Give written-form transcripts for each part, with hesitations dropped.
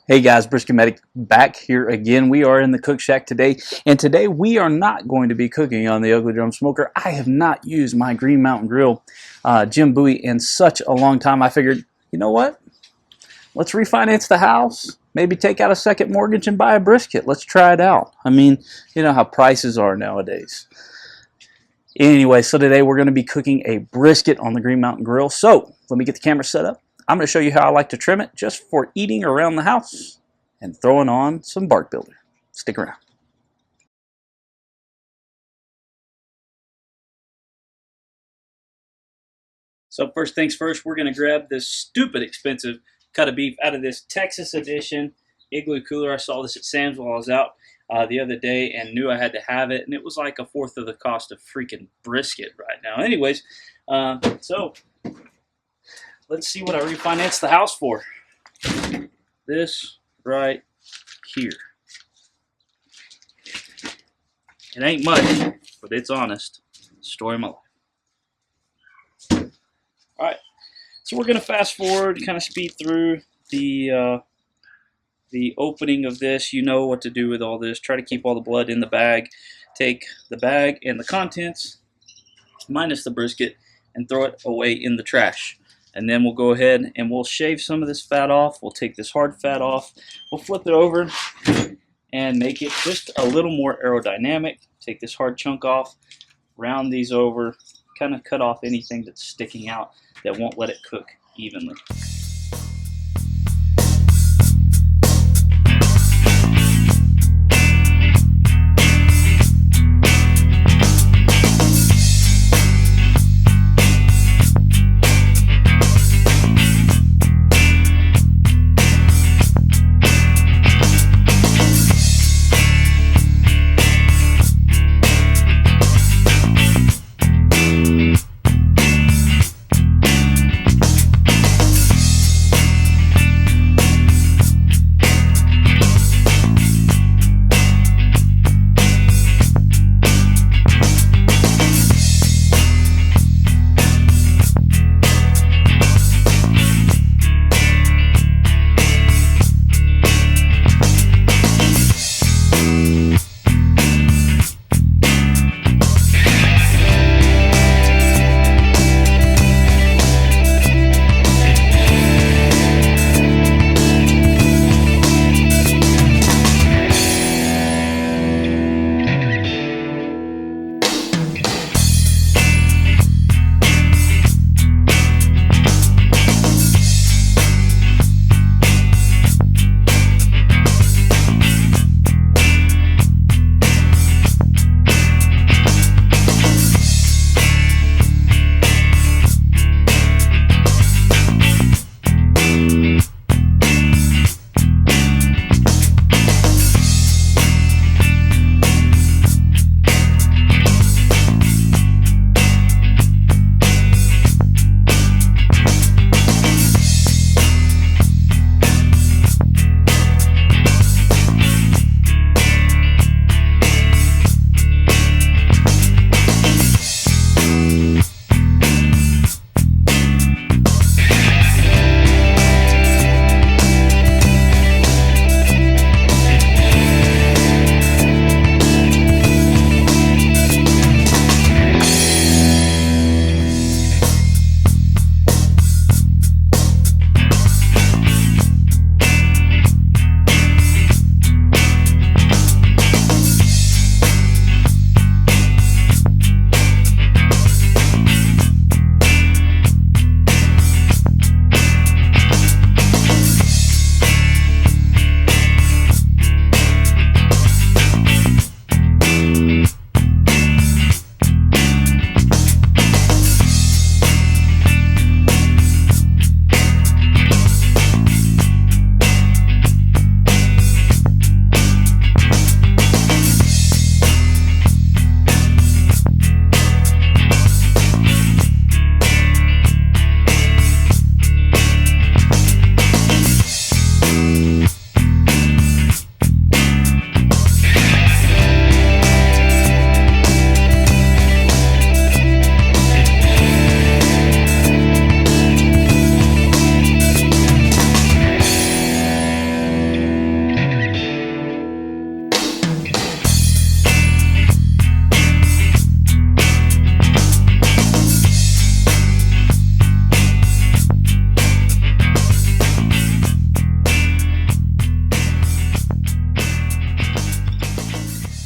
Hey guys, Brisket Medic back here again. We are in the cook shack today, and today we are not going to be cooking on the Ugly Drum Smoker. I have not used my Green Mountain Grill Jim Bowie in such a long time. I figured, you know what? Let's refinance the house. Maybe take out a second mortgage and buy a brisket. Let's try it out. I mean, you know how prices are nowadays. Anyway, so today we're going to be cooking a brisket on the Green Mountain Grill. So let me get the camera set up. I'm going to show you how I like to trim it just for eating around the house and throwing on some bark builder. Stick around. So first things first, we're going to grab this stupid expensive cut of beef out of this Texas edition igloo cooler. I saw this at Sam's while I was out the other day and knew I had to have it, and it was like a fourth of the cost of freaking brisket right now. Anyways, so let's see what I refinanced the house for. This right here. It ain't much, but it's honest. Story of my life. Alright, so we're going to fast forward, kind of speed through the opening of this. You know what to do with all this. Try to keep all the blood in the bag. Take the bag and the contents, minus the brisket, and throw it away in the trash. And then we'll go ahead and we'll shave some of this fat off. We'll take this hard fat off. We'll flip it over and make it just a little more aerodynamic. Take this hard chunk off, round these over, kind of cut off anything that's sticking out that won't let it cook evenly.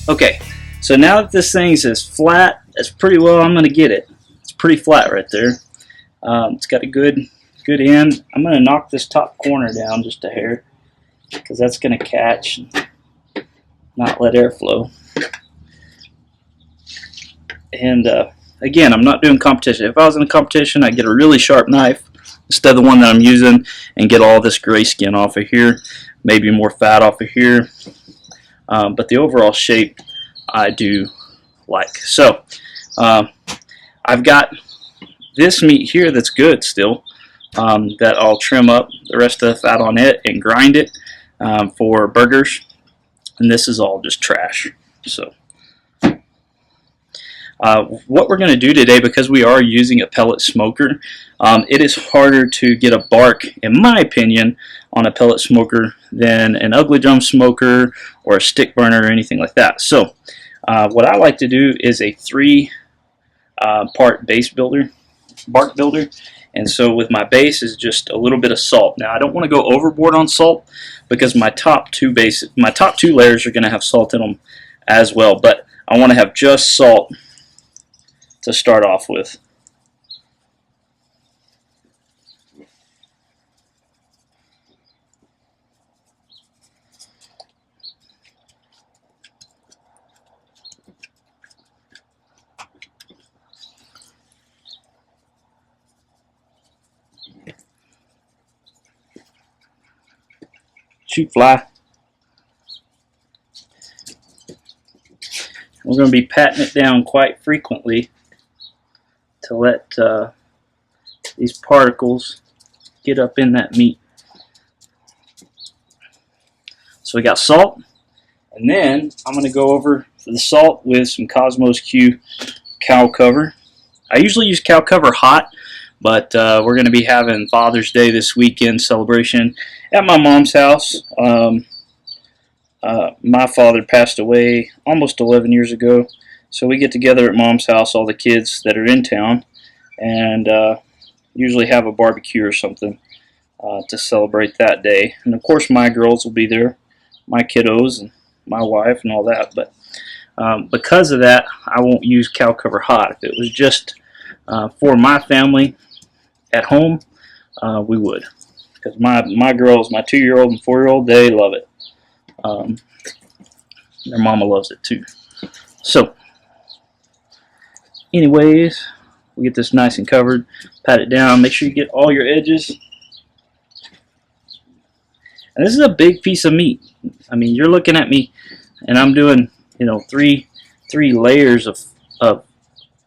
Okay, so now that this thing's as flat as pretty well I'm going to get it. It's pretty flat right there. It's got a good end. I'm going to knock this top corner down just a hair because that's going to catch and not let air flow. And again, I'm not doing competition. If I was in a competition, I'd get a really sharp knife instead of the one that I'm using and get all this gray skin off of here, maybe more fat off of here. But the overall shape I do like. So I've got this meat here that's good still, that I'll trim up the rest of the fat on it and grind it for burgers. And this is all just trash. So what we're going to do today, because we are using a pellet smoker, it is harder to get a bark, in my opinion, on a pellet smoker than an ugly drum smoker or a stick burner or anything like that. So what I like to do is a 3-part base builder, bark builder. And so with my base is just a little bit of salt. Now I don't want to go overboard on salt because my top two layers are going to have salt in them as well. But I want to have just salt to start off with. Shoot fly. We're going to be patting it down quite frequently to let these particles get up in that meat. So we got salt, and then I'm going to go over for the salt with some KosmosQ Cow cover. I usually use cow cover hot, but we're going to be having Father's Day this weekend celebration at my mom's house. My father passed away almost 11 years ago, so we get together at Mom's house, all the kids that are in town, and usually have a barbecue or something to celebrate that day. And of course my girls will be there, my kiddos and my wife and all that, but because of that I won't use cow cover hot. If it was just for my family at home, we would, because my girls, my 2-year-old and 4-year-old, they love it. Their mama loves it too. So anyways, we get this nice and covered, pat it down, make sure you get all your edges. And this is a big piece of meat. I mean, you're looking at me and I'm doing, you know, three layers of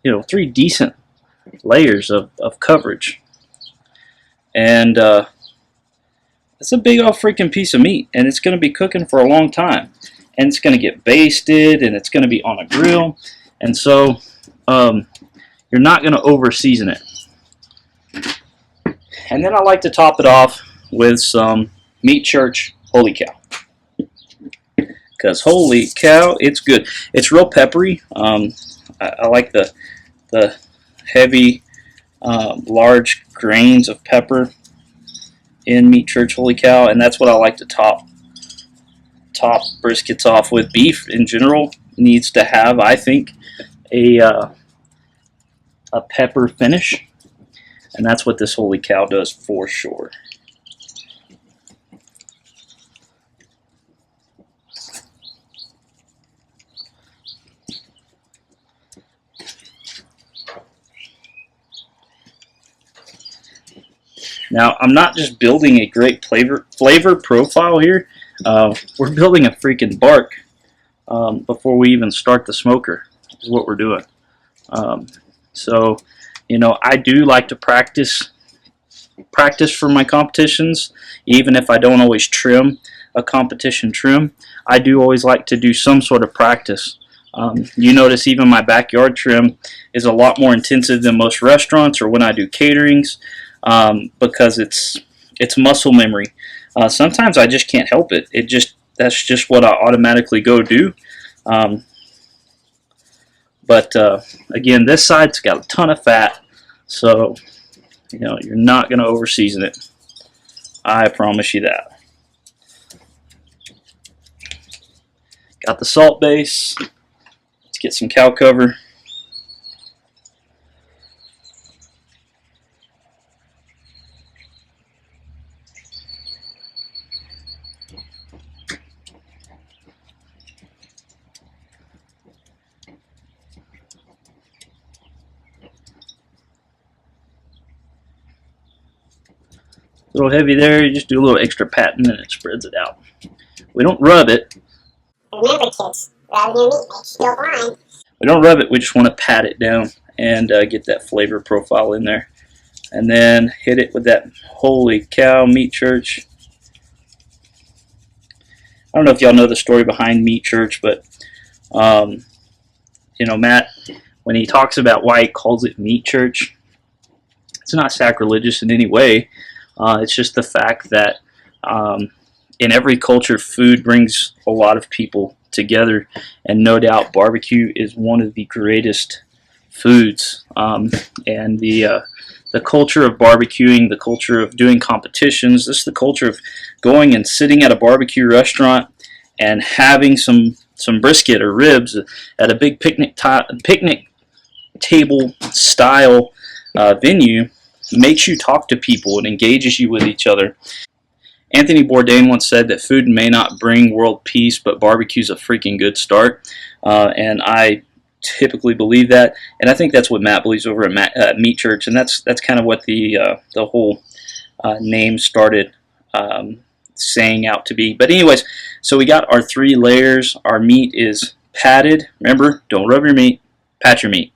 you know, 3 decent layers of coverage. And it's a big old freaking piece of meat, and it's going to be cooking for a long time, and it's going to get basted, and it's going to be on a grill, and so you're not going to over season it. And then I like to top it off with some Meat Church Holy Cow, because holy cow, it's good. It's real peppery. I like the heavy large grains of pepper in Meat Church Holy Cow, and that's what I like to top briskets off with. Beef in general needs to have, I think, a pepper finish, and that's what this Holy Cow does for sure. Now, I'm not just building a great flavor profile here. We're building a freaking bark before we even start the smoker, is what we're doing. So, you know, I do like to practice for my competitions, even if I don't always trim a competition trim. I do always like to do some sort of practice. You notice even my backyard trim is a lot more intensive than most restaurants or when I do caterings. Because it's muscle memory. Sometimes I just can't help it. That's just what I automatically go do. But again, this side's got a ton of fat, so you know you're not going to over season it. I promise you that. Got the salt base. Let's get some cow cover. A little heavy there, you just do a little extra patting and it spreads it out. We don't rub it. Remember, kids, rubbing your meat makes you go blind. We don't rub it, we just want to pat it down and get that flavor profile in there. And then hit it with that holy cow meat church. I don't know if y'all know the story behind meat church, but you know, Matt, when he talks about why he calls it meat church, it's not sacrilegious in any way. It's just the fact that in every culture, food brings a lot of people together, and no doubt barbecue is one of the greatest foods. And the culture of barbecuing, the culture of doing competitions, this is the culture of going and sitting at a barbecue restaurant and having some brisket or ribs at a big picnic table style venue. Makes you talk to people and engages you with each other. Anthony Bourdain once said that food may not bring world peace, but barbecue's a freaking good start. And I typically believe that, and I think that's what Matt believes over at Meat Church, and that's kind of what the whole name started saying out to be. But anyways, so we got our 3 layers. Our meat is patted. Remember, don't rub your meat, pat your meat,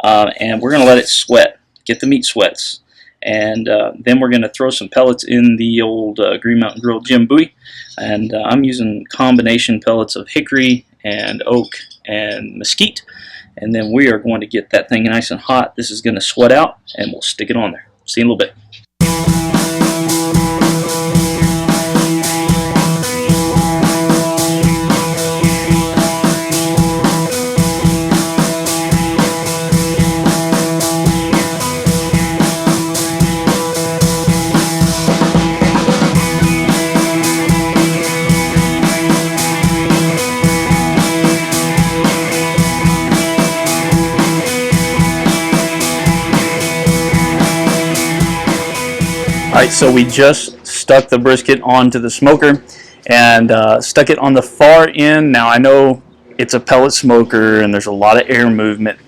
and we're gonna let it sweat. Get the meat sweats, and then we're going to throw some pellets in the old Green Mountain Grill Jim Bowie, and I'm using combination pellets of hickory and oak and mesquite, and then we are going to get that thing nice and hot. This is going to sweat out, and we'll stick it on there. See you in a little bit. Alright, so we just stuck the brisket onto the smoker and stuck it on the far end. Now I know it's a pellet smoker and there's a lot of air movement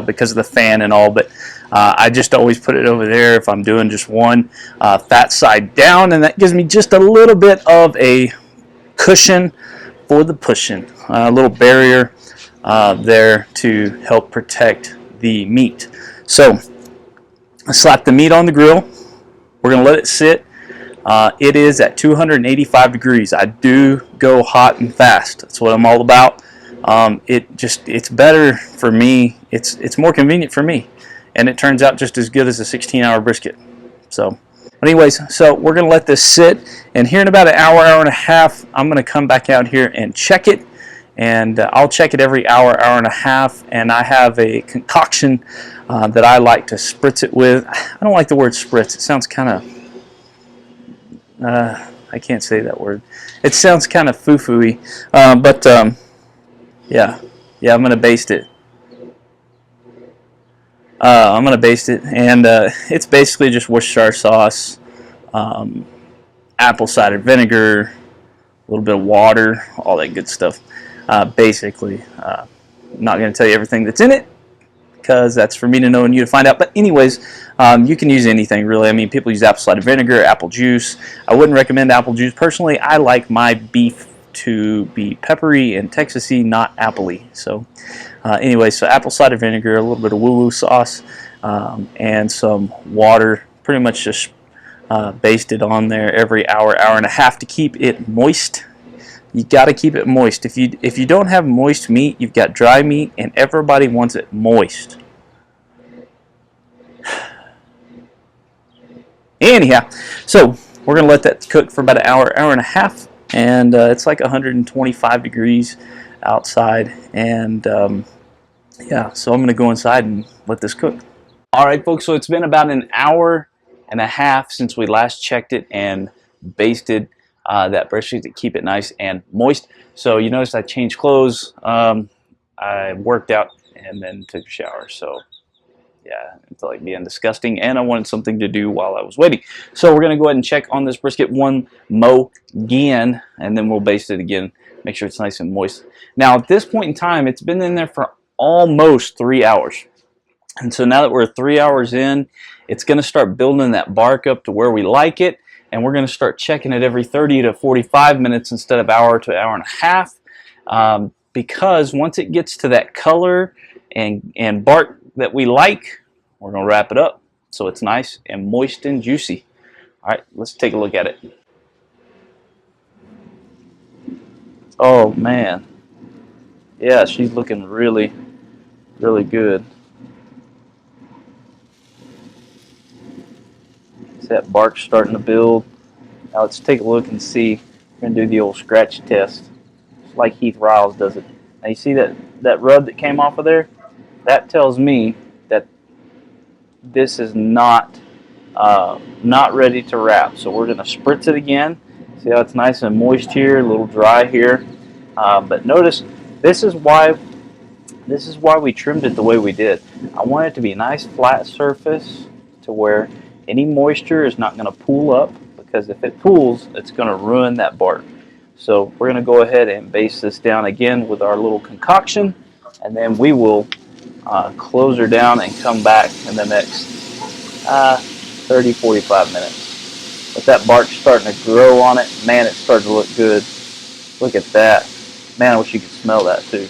because of the fan and all, but I just always put it over there if I'm doing just one fat side down, and that gives me just a little bit of a cushion for the pushing, a little barrier there to help protect the meat. So I slap the meat on the grill. We're going to let it sit. It is at 285 degrees. I do go hot and fast. That's what I'm all about. It's better for me. It's more convenient for me, and it turns out just as good as a 16-hour brisket. So, but anyways, so we're going to let this sit, and here in about an hour, hour and a half, I'm going to come back out here and check it, and I'll check it every hour, hour and a half, and I have a concoction that I like to spritz it with. I don't like the word spritz. It sounds kind of, I can't say that word. It sounds kind of foo-foo-y, but yeah, I'm going to baste it. I'm going to baste it, and it's basically just Worcestershire sauce, apple cider vinegar, a little bit of water, all that good stuff. Basically, I'm not going to tell you everything that's in it, because that's for me to know and you to find out. But anyways, you can use anything really. I mean, people use apple cider vinegar, apple juice. I wouldn't recommend apple juice. Personally, I like my beef to be peppery and Texasy, not appley. So anyway, so apple cider vinegar, a little bit of woo-woo sauce, and some water. Pretty much just baste it on there every hour, hour and a half to keep it moist. You got to keep it moist. If you don't have moist meat, you've got dry meat, and everybody wants it moist. Anyhow, so we're going to let that cook for about an hour, hour and a half, and it's like 125 degrees outside, and yeah, so I'm going to go inside and let this cook. Alright folks, so it's been about an hour and a half since we last checked it and basted. that brisket to keep it nice and moist. So you notice I changed clothes, I worked out, and then took a shower. So yeah, it felt like being disgusting, and I wanted something to do while I was waiting. So we're going to go ahead and check on this brisket one more again, and then we'll baste it again, make sure it's nice and moist. Now at this point in time, it's been in there for almost 3 hours. And so now that we're 3 hours in, it's going to start building that bark up to where we like it, and we're going to start checking it every 30 to 45 minutes instead of hour to hour and a half, because once it gets to that color and bark that we like, we're going to wrap it up so it's nice and moist and juicy. All right, let's take a look at it. Oh man, yeah, she's looking really, really good. See that bark starting to build. Now let's take a look and see. We're going to do the old scratch test, just like Heath Riles does it. Now you see that rub that came off of there? That tells me that this is not ready to wrap. So we're going to spritz it again. See how it's nice and moist here, a little dry here. But notice this is why we trimmed it the way we did. I want it to be a nice flat surface to where any moisture is not going to pool up, because if it pools, it's going to ruin that bark. So we're going to go ahead and baste this down again with our little concoction, and then we will close her down and come back in the next 30-45 minutes. But that bark's starting to grow on it. Man, it's starting to look good. Look at that. Man, I wish you could smell that too.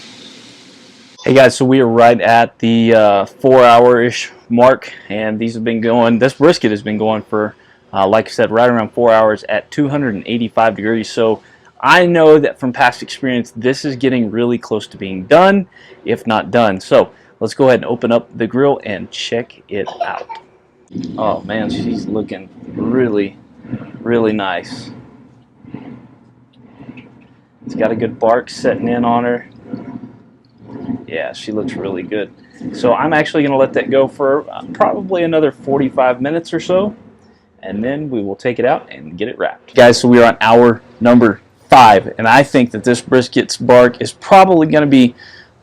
Hey guys, so we are right at the 4 hour-ish mark, and these have been going, this brisket has been going for, like I said, right around 4 hours at 285 degrees. So I know that from past experience, this is getting really close to being done, if not done. So let's go ahead and open up the grill and check it out. Oh man, she's looking really, really nice. It's got a good bark setting in on her. Yeah, she looks really good. So I'm actually going to let that go for probably another 45 minutes or so, and then we will take it out and get it wrapped. Guys, so we are on hour number 5, and I think that this brisket's bark is probably going to be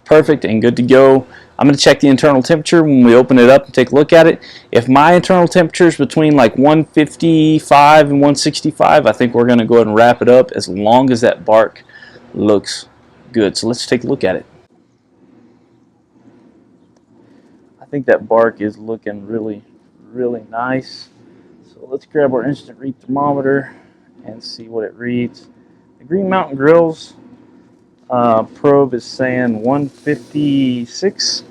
perfect and good to go. I'm going to check the internal temperature when we open it up and take a look at it. If my internal temperature is between like 155 and 165, I think we're going to go ahead and wrap it up, as long as that bark looks good. So let's take a look at it. I think that bark is looking really, really nice. So let's grab our instant read thermometer and see what it reads. The Green Mountain Grill's probe is saying 156.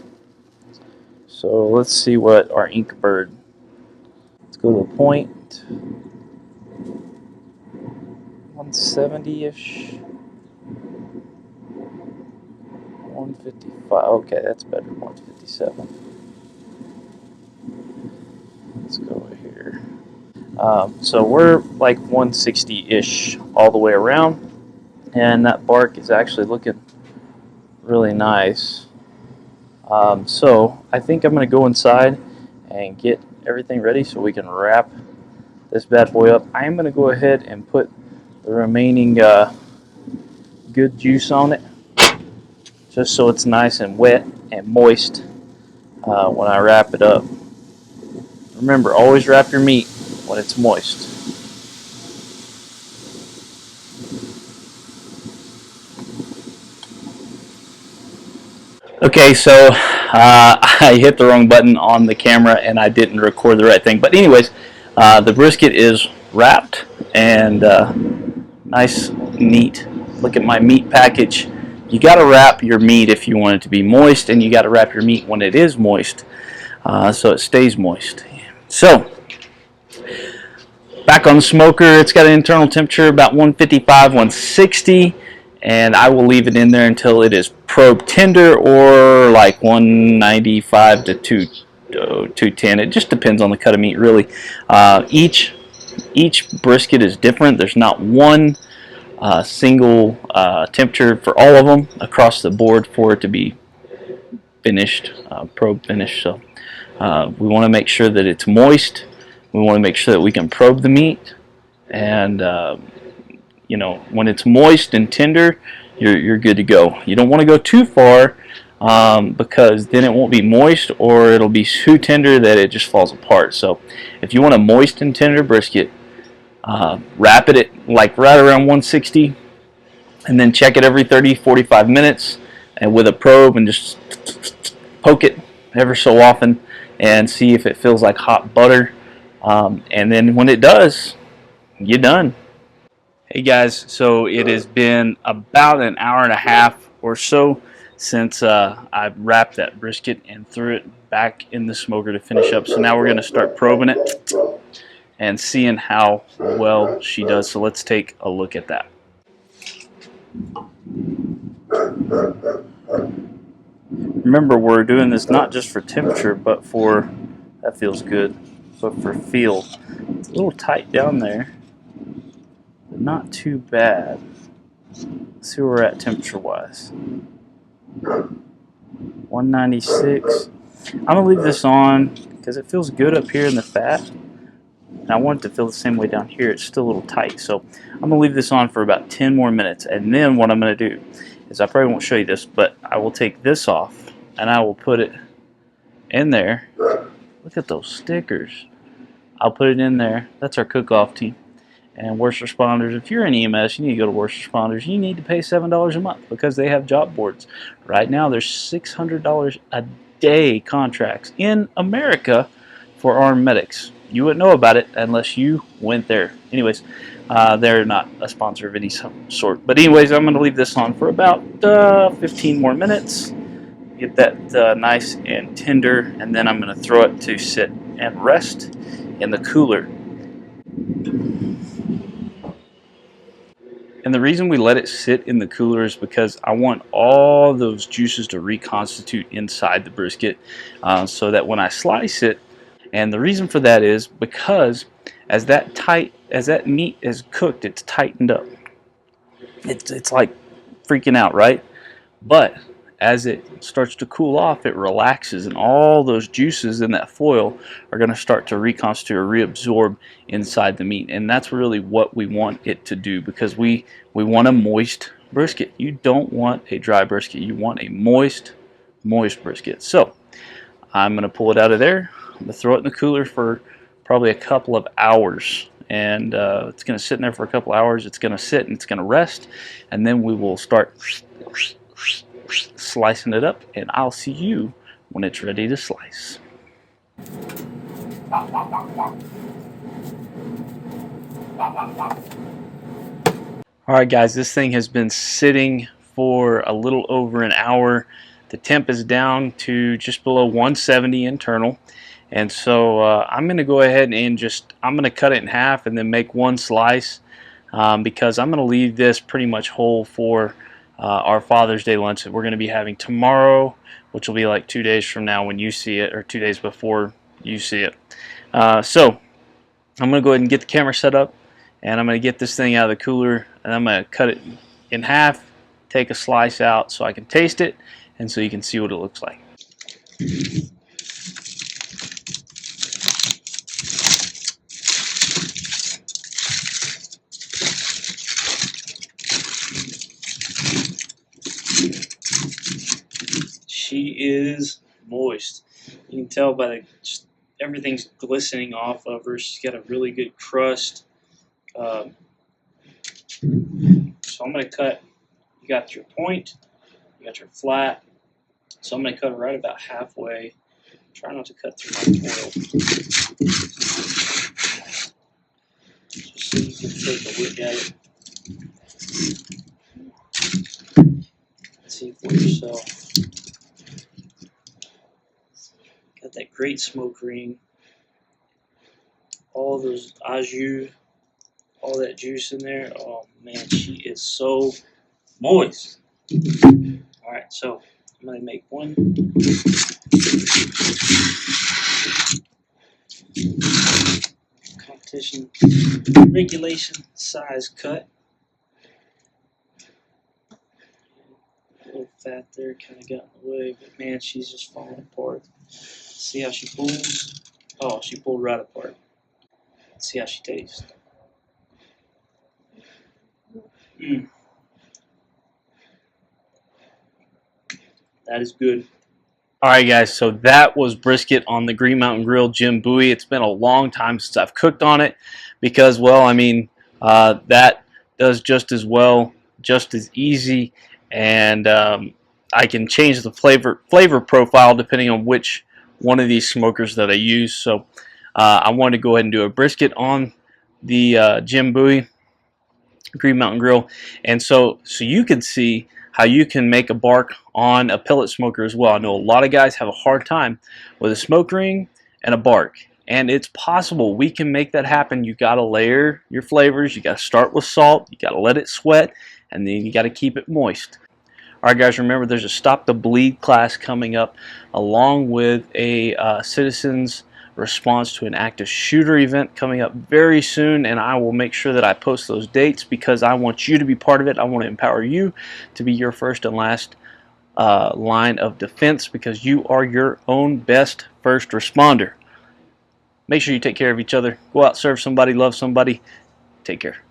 So let's see what our Inkbird. Let's go to the point. 170-ish. 155. Okay, that's better. 157. Let's go over here. So we're like 160-ish all the way around, and that bark is actually looking really nice. So I think I'm going to go inside and get everything ready so we can wrap this bad boy up. I am going to go ahead and put the remaining good juice on it, just so it's nice and wet and moist when I wrap it up. Remember, always wrap your meat when it's moist. Okay, so I hit the wrong button on the camera and I didn't record the right thing. But anyways, the brisket is wrapped and nice, neat. Look at my meat package. You got to wrap your meat if you want it to be moist, and you got to wrap your meat when it is moist, so it stays moist. So back on the smoker, it's got an internal temperature about 155, 160, and I will leave it in there until it is probe tender, or like 195 to 210. It just depends on the cut of meat, really. Each brisket is different. There's not one single temperature for all of them across the board for it to be finished, probe finished. So we want to make sure that it's moist. We want to make sure that we can probe the meat, and you know, when it's moist and tender, you're good to go. You don't want to go too far because then it won't be moist, or it'll be too tender that it just falls apart. So if you want a moist and tender brisket, wrap it at like right around 160, and then check it every 30-45 minutes and with a probe, and just poke it ever so often and see if it feels like hot butter. And then when it does, you're done. Hey guys, so it has been about an hour and a half or so since I wrapped that brisket and threw it back in the smoker to finish up. So now we're going to start probing it and seeing how well she does. So let's take a look at that. Remember, we're doing this not just for temperature, but for, that feels good, but for feel. It's a little tight down there, but not too bad. Let's see where we're at temperature wise. 196. I'm gonna leave this on because it feels good up here in the fat, and I want it to feel the same way down here. It's still a little tight, so I'm gonna leave this on for about 10 more minutes, and then what I'm gonna do is, I probably won't show you this, but I will take this off and I will put it in there. Look at those stickers. I'll put it in there. That's our cook-off team. And worst responders, if you're in EMS, you need to go to worst responders. You need to pay $7 a month because they have job boards. Right now, there's $600 a day contracts in America for armed medics. You wouldn't know about it unless you went there. Anyways, they're not a sponsor of any sort. But anyways, I'm going to leave this on for about 15 more minutes. Get that nice and tender, and then I'm going to throw it to sit and rest in the cooler. And the reason we let it sit in the cooler is because I want all those juices to reconstitute inside the brisket, so that when I slice it, and the reason for that is because as that meat is cooked, it's tightened up. It's like freaking out, right? But as it starts to cool off, it relaxes, and all those juices in that foil are going to start to reconstitute or reabsorb inside the meat. And that's really what we want it to do, because we want a moist brisket. You don't want a dry brisket. You want a moist brisket. So I'm going to pull it out of there. I'm going to throw it in the cooler for probably a couple of hours. And it's going to sit in there for a couple of hours. It's going to sit and it's going to rest. And then we will start slicing it up, and I'll see you when it's ready to slice. Alright guys, this thing has been sitting for a little over an hour. The temp is down to just below 170 internal, and so I'm going to go ahead and I'm going to cut it in half and then make one slice, because I'm going to leave this pretty much whole for our Father's Day lunch that we're going to be having tomorrow, which will be like 2 days from now when you see it, or 2 days before you see it. So I'm going to go ahead and get the camera set up, and I'm going to get this thing out of the cooler, and I'm going to cut it in half, take a slice out so I can taste it, and so you can see what it looks like. She is moist. You can tell by just everything's glistening off of her. She's got a really good crust. So I'm going to cut. You got your point, you got your flat. So I'm going to cut it right about halfway. Try not to cut through my foil. Just so you can take a look at it. See for yourself. Got that great smoke ring. All those au jus, all that juice in there. Oh man, she is so moist. Alright, so I'm going to make one. Competition regulation size cut. A little fat there kind of got in the way, but man, she's just falling apart. See how she pulls? Oh, she pulled right apart. Let's see how she tastes. That is good. Alright guys, so that was brisket on the Green Mountain Grill Jim Bowie. It's been a long time since I've cooked on it because, well, I mean, that does just as well, just as easy, and I can change the flavor profile depending on which one of these smokers that I use. So I wanted to go ahead and do a brisket on the Jim Bowie Green Mountain Grill, and so you can see how you can make a bark on a pellet smoker as well. I know a lot of guys have a hard time with a smoke ring and a bark, and it's possible. We can make that happen. You got to layer your flavors. You got to start with salt. You got to let it sweat, and then you got to keep it moist. Alright guys, remember there's a Stop the Bleed class coming up along with a citizens response to an active shooter event coming up very soon, and I will make sure that I post those dates because I want you to be part of it. I want to empower you to be your first and last line of defense because you are your own best first responder. Make sure you take care of each other. Go out, serve somebody, love somebody. Take care.